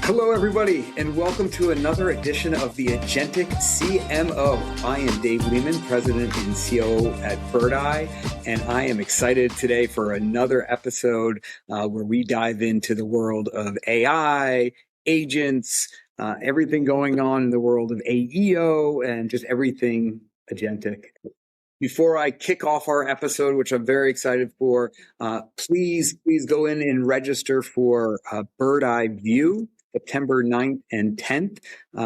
Hello, everybody, and welcome to another edition of the Agentic CMO. I am Dave Lehman, President and COO at Birdeye, and I am excited today for another episode where we dive into the world of AI, agents, everything going on in the world of AEO, and just everything agentic. Before I kick off our episode, which I'm very excited for, please go in and register for Birdeye View, September 9th and 10th.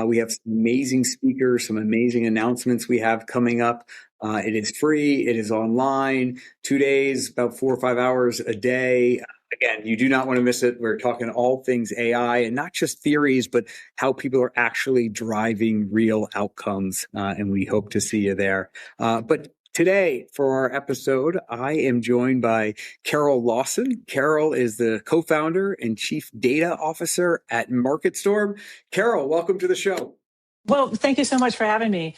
We have some amazing speakers, some amazing announcements we have coming up. It is free. It is online, 2 days, about 4 or 5 hours a day. Again, you do not want to miss it. We're talking all things AI and not just theories, but how people are actually driving real outcomes. And we hope to see you there. But today, for our episode, I am joined by Carole Lawson. Carole is the co-founder and chief data officer at MarketStorm. Carole, welcome to the show. Well, thank you so much for having me.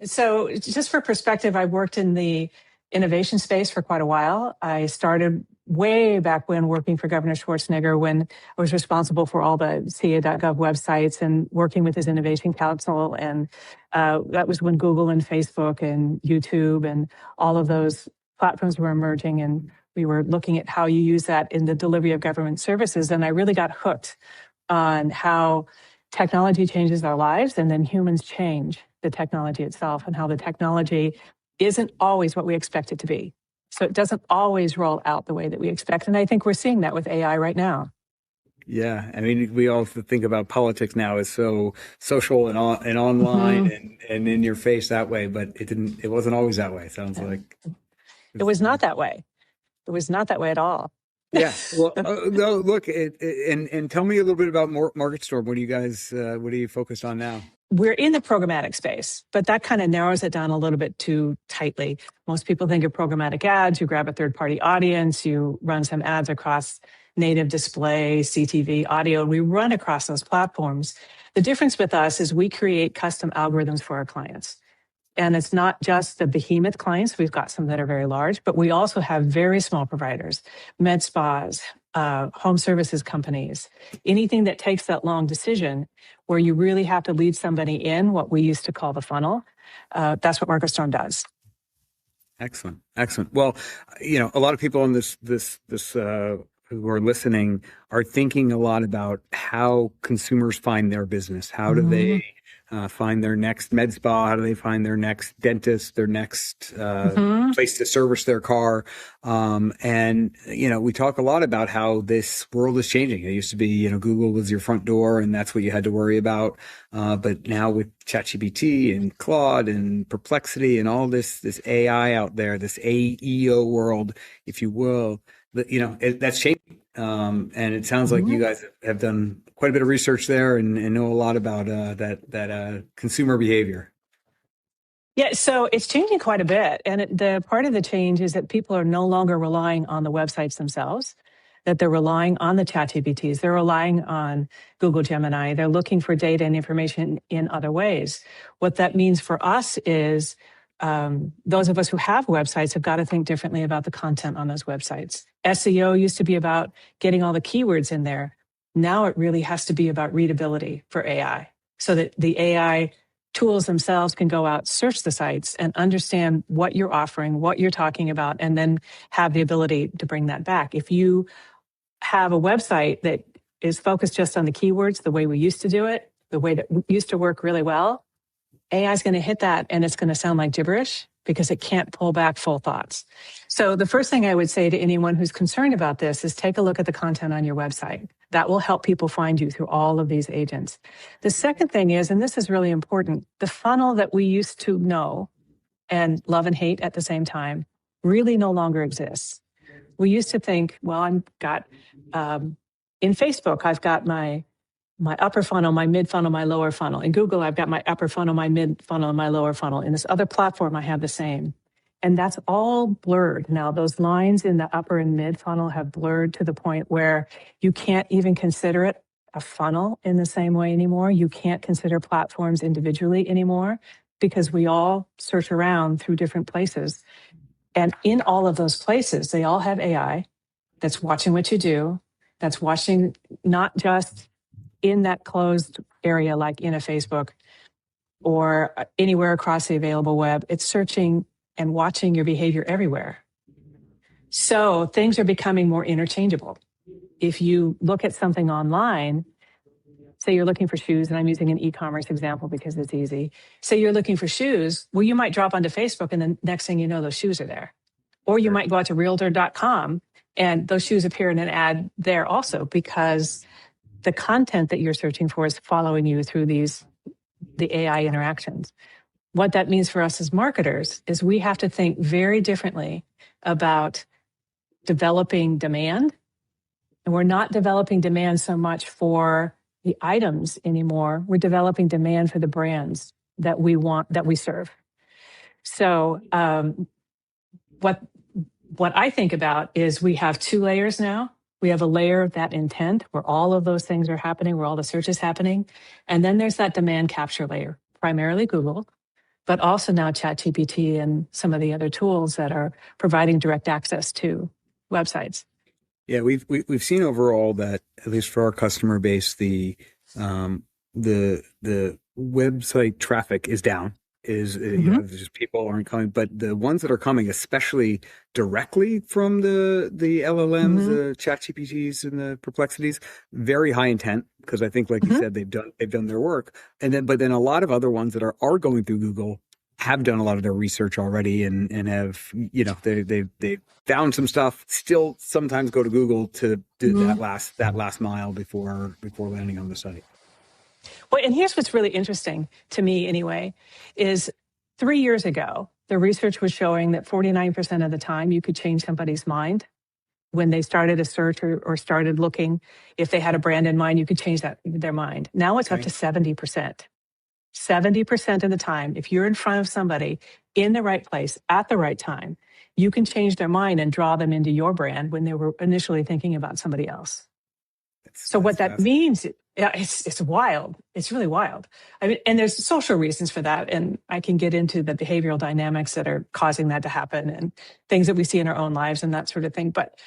So just for perspective, I worked in the innovation space for quite a while. I started way back when working for Governor Schwarzenegger when I was responsible for all the CA.gov websites and working with his Innovation Council. And that was when Google and Facebook and YouTube and all of those platforms were emerging. And we were looking at how you use that in the delivery of government services. And I really got hooked on how technology changes our lives and then humans change the technology itself and how the technology isn't always what we expect it to be. So it doesn't always roll out the way that we expect. And I think we're seeing that with AI right now. Yeah. I mean, we all think about politics now as so social and online and in your face that way, but it wasn't always that way. It sounds like. It was not that way. It was not that way at all. Yeah. Well, no, look, and tell me a little bit about MarketStorm. What are you focused on now? We're in the programmatic space, but that kind of narrows it down a little bit too tightly. Most people think of programmatic ads. You grab a third-party audience, you run some ads across native display, CTV, audio, and we run across those platforms. The difference with us is we create custom algorithms for our clients. And it's not just the behemoth clients. We've got some that are very large, but we also have very small providers, med spas, home services companies, anything that takes that long decision where you really have to lead somebody in what we used to call the funnel. That's what MarketStorm does. Excellent. Well, a lot of people on this who are listening are thinking a lot about how consumers find their business. How do they find their next med spa? How do they find their next dentist, their next place to service their car? And we talk a lot about how this world is changing. It used to be, Google was your front door and that's what you had to worry about. But now with ChatGPT and Claude and Perplexity and all this AI out there, this AEO world, if you will, that's changing. And it sounds like you guys have done quite a bit of research there and know a lot about that consumer behavior. Yeah, so it's changing quite a bit. And the part of the change is that people are no longer relying on the websites themselves, that they're relying on the ChatGPTs. They're relying on Google Gemini. They're looking for data and information in other ways. What that means for us is those of us who have websites have got to think differently about the content on those websites. SEO used to be about getting all the keywords in there. Now it really has to be about readability for AI so that the AI tools themselves can go out, search the sites and understand what you're offering, what you're talking about, and then have the ability to bring that back. If you have a website that is focused just on the keywords, the way we used to do it, the way that used to work really well, AI is going to hit that and it's going to sound like gibberish because it can't pull back full thoughts. So the first thing I would say to anyone who's concerned about this is take a look at the content on your website. That will help people find you through all of these agents. The second thing is, and this is really important, the funnel that we used to know and love and hate at the same time really no longer exists. We used to think, well, in Facebook, I've got my upper funnel, my mid funnel, my lower funnel. In Google, I've got my upper funnel, my mid funnel, and my lower funnel. In this other platform, I have the same. And that's all blurred. Now, those lines in the upper and mid funnel have blurred to the point where you can't even consider it a funnel in the same way anymore. You can't consider platforms individually anymore because we all search around through different places. And in all of those places, they all have AI that's watching what you do, that's watching not just in that closed area, like in a Facebook or anywhere across the available web. It's searching and watching your behavior everywhere. So things are becoming more interchangeable. If you look at something online, say you're looking for shoes, and I'm using an e-commerce example because it's easy. Say you're looking for shoes, well, you might drop onto Facebook and the next thing you know, those shoes are there. Or you might go out to realtor.com and those shoes appear in an ad there also, because the content that you're searching for is following you through the AI interactions. What that means for us as marketers is we have to think very differently about developing demand. And we're not developing demand so much for the items anymore. We're developing demand for the brands that we want, that we serve. So what I think about is we have two layers now. We have a layer of that intent where all of those things are happening, where all the search is happening. And then there's that demand capture layer, primarily Google, but also now ChatGPT and some of the other tools that are providing direct access to websites. Yeah, we've seen overall that, at least for our customer base, the website traffic is down. Just people aren't coming, but the ones that are coming, especially directly from the LLMs, the ChatGPTs and the Perplexities, very high intent, because I think, like you said, they've done their work, but then a lot of other ones that are going through Google have done a lot of their research already and have, they found some stuff. Still, sometimes go to Google to do that last mile before landing on the site. Well, and here's what's really interesting to me anyway, is 3 years ago, the research was showing that 49% of the time you could change somebody's mind when they started a search or started looking. If they had a brand in mind, you could change their mind. Now it's up to 70%. 70% of the time, if you're in front of somebody in the right place at the right time, you can change their mind and draw them into your brand when they were initially thinking about somebody else. So what that means, it's wild. It's really wild. I mean, and there's social reasons for that. And I can get into the behavioral dynamics that are causing that to happen and things that we see in our own lives and that sort of thing. But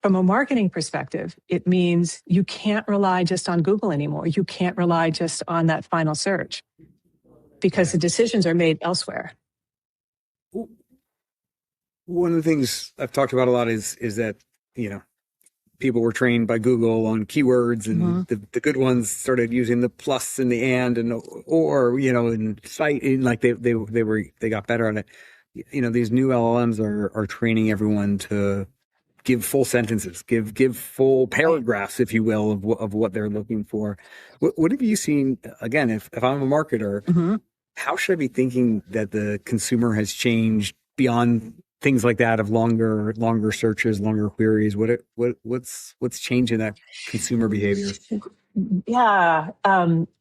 from a marketing perspective, it means you can't rely just on Google anymore. You can't rely just on that final search because the decisions are made elsewhere. One of the things I've talked about a lot is that, people were trained by Google on keywords, and the good ones started using the plus and the and cite, and like they got better at it. These new LLMs are training everyone to give full sentences, give full paragraphs, if you will, of what they're looking for. What have you seen? Again, if I'm a marketer, how should I be thinking that the consumer has changed beyond things like that, of longer searches, longer queries? What's changing that consumer behavior? Yeah.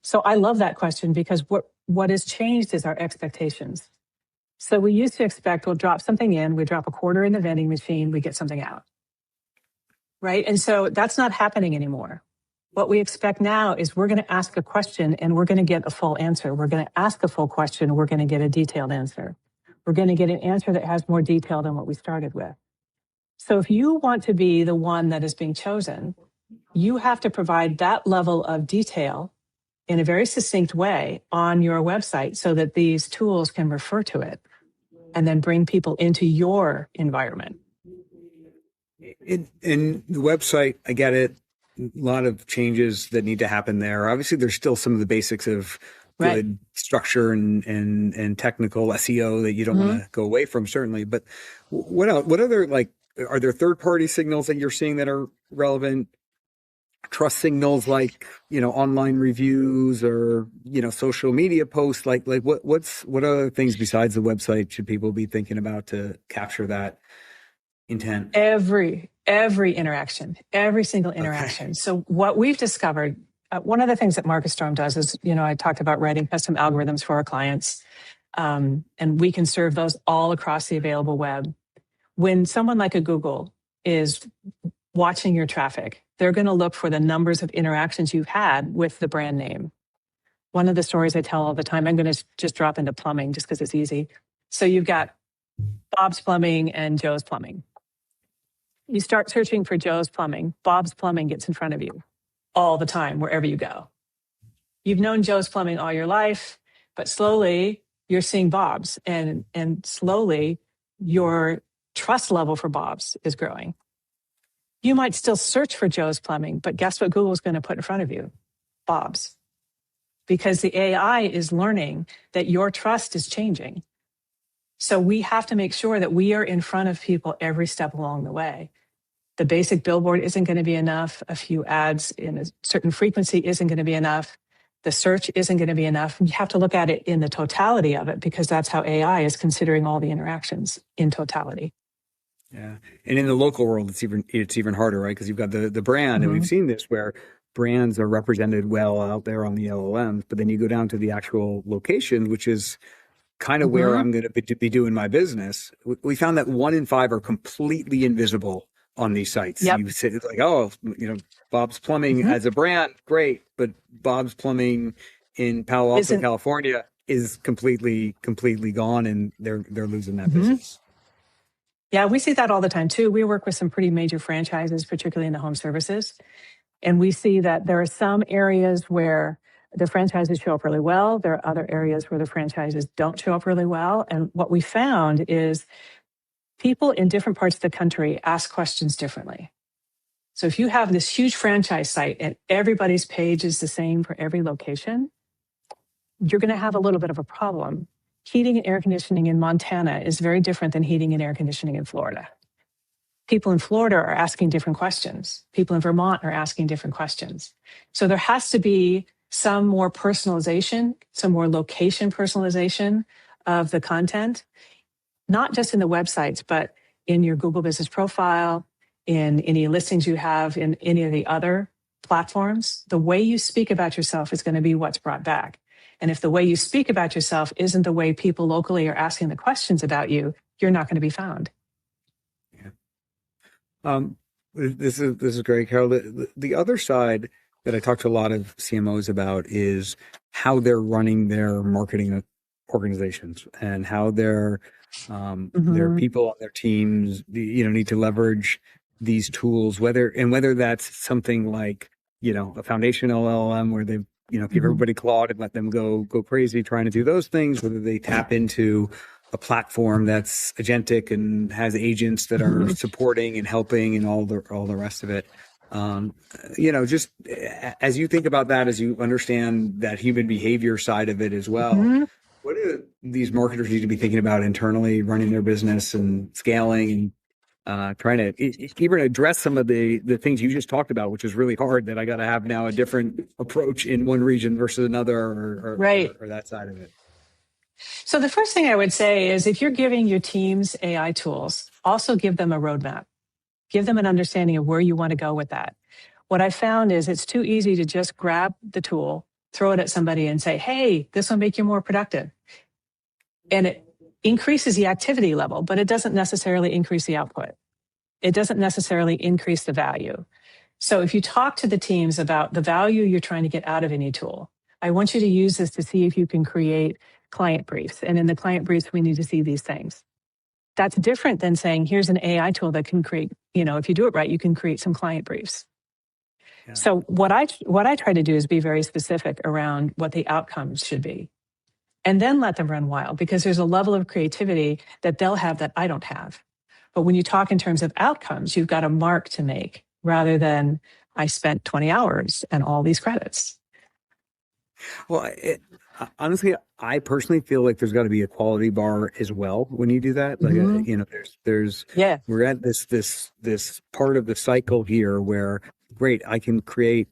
So I love that question, because what has changed is our expectations. So we used to expect we'll drop something in, we drop a quarter in the vending machine, we get something out. Right. And so that's not happening anymore. What we expect now is we're going to ask a question and we're going to get a full answer. We're going to ask a full question. We're going to get a detailed answer. We're going to get an answer that has more detail than what we started with. So if you want to be the one that is being chosen, you have to provide that level of detail in a very succinct way on your website so that these tools can refer to it and then bring people into your environment. In the website, I get it. A lot of changes that need to happen there. Obviously, there's still some of the basics of good structure and technical SEO that you don't want to go away from, certainly. But what else? What other, are there third-party signals that you're seeing that are relevant? Trust signals like, online reviews or, social media posts? What other things besides the website should people be thinking about to capture that intent? Every interaction, every single interaction. Okay. So what we've discovered, one of the things that MarketStorm does is, I talked about writing custom algorithms for our clients, and we can serve those all across the available web. When someone like a Google is watching your traffic, they're going to look for the numbers of interactions you've had with the brand name. One of the stories I tell all the time, I'm going to just drop into plumbing just because it's easy. So you've got Bob's Plumbing and Joe's Plumbing. You start searching for Joe's Plumbing, Bob's Plumbing gets in front of you. all the time, wherever you go. You've known Joe's Plumbing all your life, but slowly you're seeing Bob's, and slowly your trust level for Bob's is growing. You might still search for Joe's Plumbing, but guess what Google's going to put in front of you? Bob's. Because the AI is learning that your trust is changing. So we have to make sure that we are in front of people every step along the way. The basic billboard isn't going to be enough. A few ads in a certain frequency isn't going to be enough. The search isn't going to be enough. You have to look at it in the totality of it, because that's how AI is considering all the interactions in totality. Yeah. And in the local world, it's even harder, right? Because you've got the brand, and we've seen this where brands are represented well out there on the LLMs, but then you go down to the actual location, which is kind of where I'm going to be doing my business. We found that 1 in 5 are completely invisible on these sites. Yep. You say like, oh, Bob's Plumbing as a brand, great, but Bob's Plumbing in Palo Alto, California is completely gone, and they're losing that business. Yeah, we see that all the time too. We work with some pretty major franchises, particularly in the home services. And we see that there are some areas where the franchises show up really well. There are other areas where the franchises don't show up really well. And what we found is people in different parts of the country ask questions differently. So if you have this huge franchise site and everybody's page is the same for every location, you're going to have a little bit of a problem. Heating and air conditioning in Montana is very different than heating and air conditioning in Florida. People in Florida are asking different questions. People in Vermont are asking different questions. So there has to be some more personalization, some more location personalization of the content, not just in the websites, but in your Google Business Profile, in any listings you have in any of the other platforms. The way you speak about yourself is going to be what's brought back. And if the way you speak about yourself isn't the way people locally are asking the questions about you, you're not going to be found. Yeah. This is great, Carole. The other side that I talk to a lot of CMOs about is how they're running their marketing organizations, and how their people on their teams, need to leverage these tools, whether that's something like, a foundational LLM where they give everybody Claude and let them go crazy trying to do those things, whether they tap into a platform that's agentic and has agents that are supporting and helping and all the rest of it. Just as you think about that, as you understand that human behavior side of it as well, what do these marketers need to be thinking about internally, running their business and scaling, and trying to even address some of the things you just talked about, which is really hard, that I got to have now a different approach in one region versus another, or that side of it. So the first thing I would say is, if you're giving your teams AI tools, also give them a roadmap. Give them an understanding of where you want to go with that. What I found is it's too easy to just grab the tool, throw it at somebody and say, hey, this will make you more productive. And it increases the activity level, but it doesn't necessarily increase the output. It doesn't necessarily increase the value. So if you talk to the teams about the value you're trying to get out of any tool, I want you to use this to see if you can create client briefs. And in the client briefs, we need to see these things. That's different than saying, here's an AI tool that can create, if you do it right, you can create some client briefs. Yeah. So what I try to do is be very specific around what the outcomes should be, and then let them run wild, because there's a level of creativity that they'll have that I don't have. But when you talk in terms of outcomes, you've got a mark to make, rather than I spent 20 hours and all these credits. Well, honestly, I personally feel like there's got to be a quality bar as well when you do that. Like, we're at this part of the cycle here where, great, I can create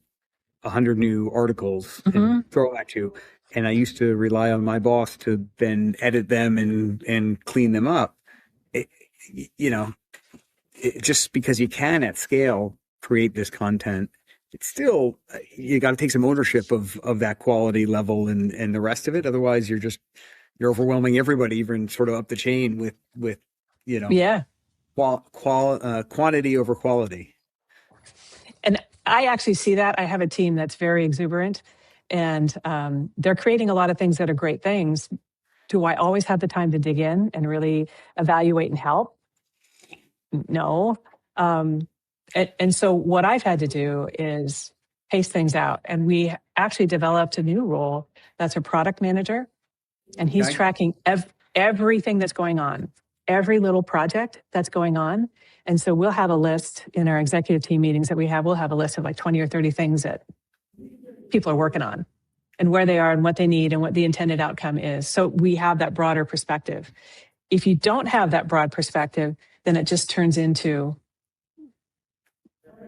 100 new articles and throw them at you. And I used to rely on my boss to then edit them and clean them up. Just because you can at scale create this content, it's still, you got to take some ownership of that quality level and the rest of it. Otherwise, you're overwhelming everybody, even sort of up the chain with quantity over quality. And I actually see that. I have a team that's very exuberant, and they're creating a lot of things that are great things. Do I always have the time to dig in and really evaluate and help? No. And so what I've had to do is pace things out. And we actually developed a new role that's a product manager, and he's tracking everything that's going on, every little project that's going on. And so we'll have a list in our executive team meetings that we have. We'll have a list of like 20 or 30 things that people are working on and where they are and what they need and what the intended outcome is. So we have that broader perspective. If you don't have that broad perspective, then it just turns into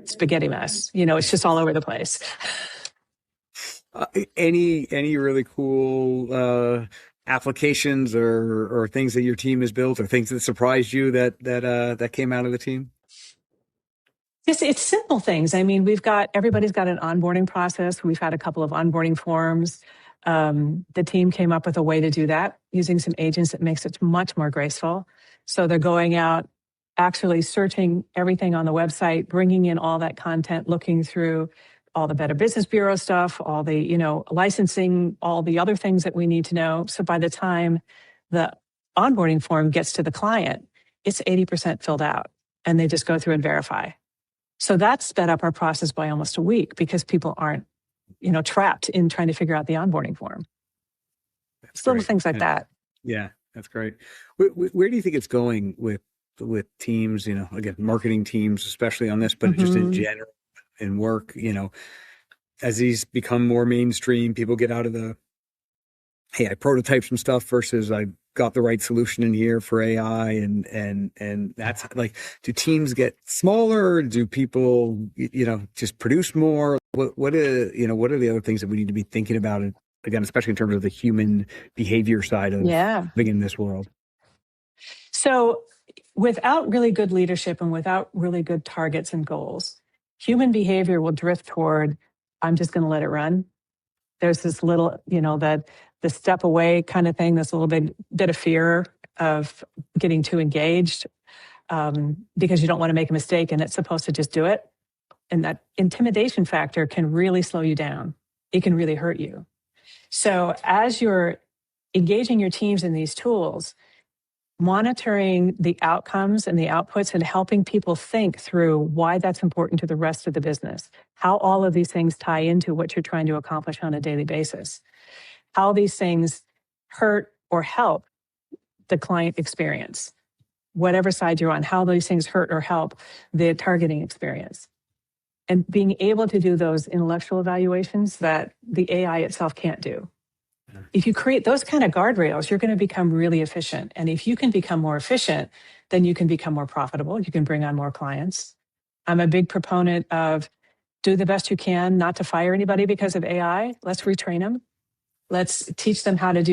spaghetti mess. It's just all over the place. Any really cool applications or things that your team has built, or things that surprised you that came out of the team? It's simple things. I mean, everybody's got an onboarding process. We've had a couple of onboarding forms. The team came up with a way to do that using some agents that makes it much more graceful. So they're going out, actually searching everything on the website, bringing in all that content, looking through all the Better Business Bureau stuff, all the, licensing, all the other things that we need to know. So by the time the onboarding form gets to the client, it's 80% filled out, and they just go through and verify. So that sped up our process by almost a week because people aren't, trapped in trying to figure out the onboarding form. It's little things like that. Yeah, that's great. Where do you think it's going with teams, again, marketing teams, especially on this, but just in general in work, as these become more mainstream, people get out of the, hey, I prototype some stuff versus I got the right solution in here for AI, and that's like, do teams get smaller? Do people, just produce more? What are the other things that we need to be thinking about? And again, especially in terms of the human behavior side of living in this world. So without really good leadership and without really good targets and goals, human behavior will drift toward, I'm just going to let it run. There's this little, the step away kind of thing, this little bit of fear of getting too engaged because you don't want to make a mistake and it's supposed to just do it. And that intimidation factor can really slow you down. It can really hurt you. So as you're engaging your teams in these tools, monitoring the outcomes and the outputs and helping people think through why that's important to the rest of the business, how all of these things tie into what you're trying to accomplish on a daily basis, how these things hurt or help the client experience, whatever side you're on, how these things hurt or help the targeting experience. And being able to do those intellectual evaluations that the AI itself can't do. If you create those kind of guardrails, you're going to become really efficient. And if you can become more efficient, then you can become more profitable. You can bring on more clients. I'm a big proponent of do the best you can not to fire anybody because of AI. Let's retrain them. Let's teach them how to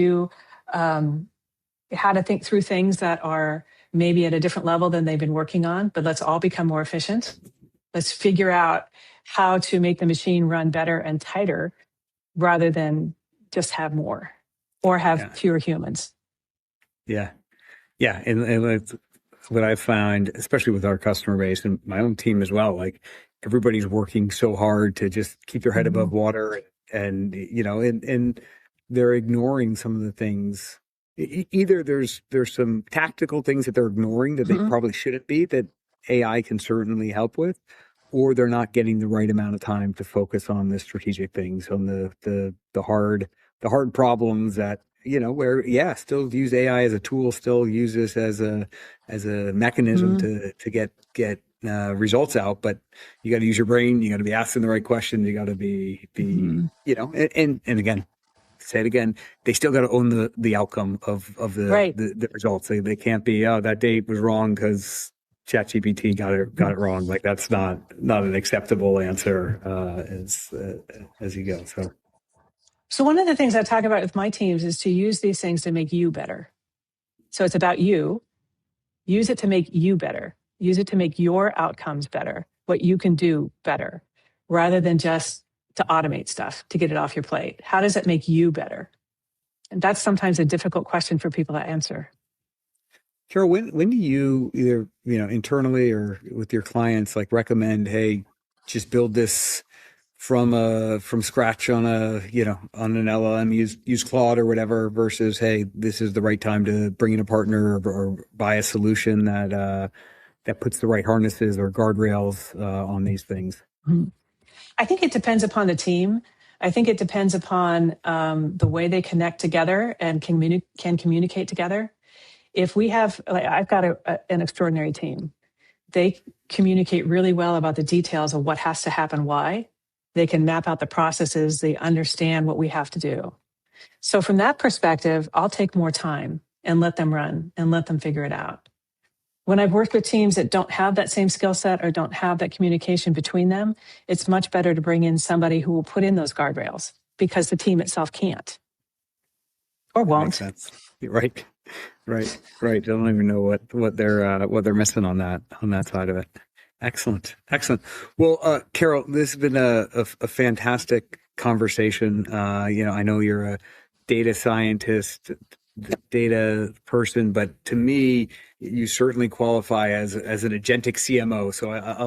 think through things that are maybe at a different level than they've been working on, but let's all become more efficient. Let's figure out how to make the machine run better and tighter rather than just have more or have fewer humans. Yeah. And what I've found, especially with our customer base and my own team as well, like everybody's working so hard to just keep their head above water and they're ignoring some of the things. Either there's some tactical things that they're ignoring that they probably shouldn't be, that AI can certainly help with, or they're not getting the right amount of time to focus on the strategic things, on the hard problems that, where, still use AI as a tool, still use this as a mechanism to get results out, but you got to use your brain. You got to be asking the right questions. You got to be and again, say it again, they still got to own the outcome of the results. They can't be, that date was wrong because ChatGPT got it wrong. Like that's not an acceptable answer as you go. So one of the things I talk about with my teams is to use these things to make you better. So it's about you. Use it to make you better. Use it to make your outcomes better, what you can do better, rather than just to automate stuff, to get it off your plate. How does it make you better? And that's sometimes a difficult question for people to answer. Carole, when do you either, internally or with your clients, like recommend, hey, just build this from scratch on an LLM, use Claude or whatever, versus, hey, this is the right time to bring in a partner or buy a solution that puts the right harnesses or guardrails on these things? I think it depends upon the team. I think it depends upon the way they connect together and can communicate together. If we have, like, I've got an extraordinary team. They communicate really well about the details of what has to happen, why. They can map out the processes. They understand what we have to do. So from that perspective, I'll take more time and let them run and let them figure it out. When I've worked with teams that don't have that same skill set or don't have that communication between them, it's much better to bring in somebody who will put in those guardrails because the team itself can't or won't. Makes sense. Right. They don't even know what they're missing on that side of it. Excellent. Well, Carole, this has been a fantastic conversation. I know you're a data scientist, data person, but to me, you certainly qualify as an agentic CMO. So I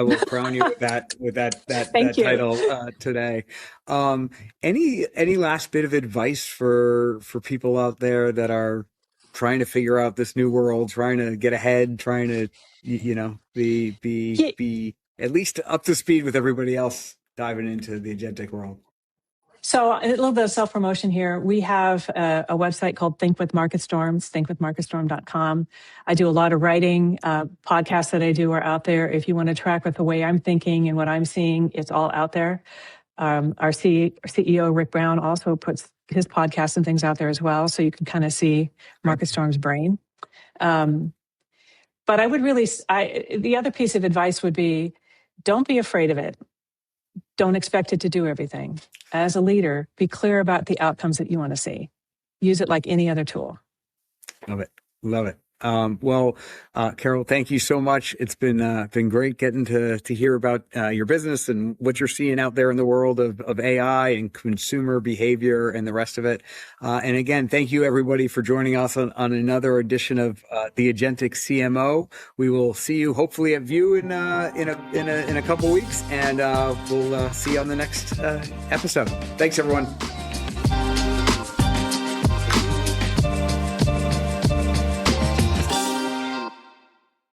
will crown you with that title today. Any last bit of advice for people out there that are trying to figure out this new world, trying to get ahead, trying to be at least up to speed with everybody else diving into the agentic world? So a little bit of self-promotion here. We have a website called Think with MarketStorm, thinkwithmarketstorm.com. I do a lot of writing. Podcasts that I do are out there. If you want to track with the way I'm thinking and what I'm seeing, it's all out there. Our CEO, Rick Brown, also puts his podcasts and things out there as well. So you can kind of see MarketStorm's brain. But I would the other piece of advice would be, don't be afraid of it. Don't expect it to do everything. As a leader, be clear about the outcomes that you want to see. Use it like any other tool. Love it. Carole, thank you so much. It's been great getting to hear about your business and what you're seeing out there in the world of AI and consumer behavior and the rest of it. And again, thank you everybody for joining us on another edition of the Agentic CMO. We will see you hopefully at View in a couple weeks, and we'll see you on the next episode. Thanks everyone.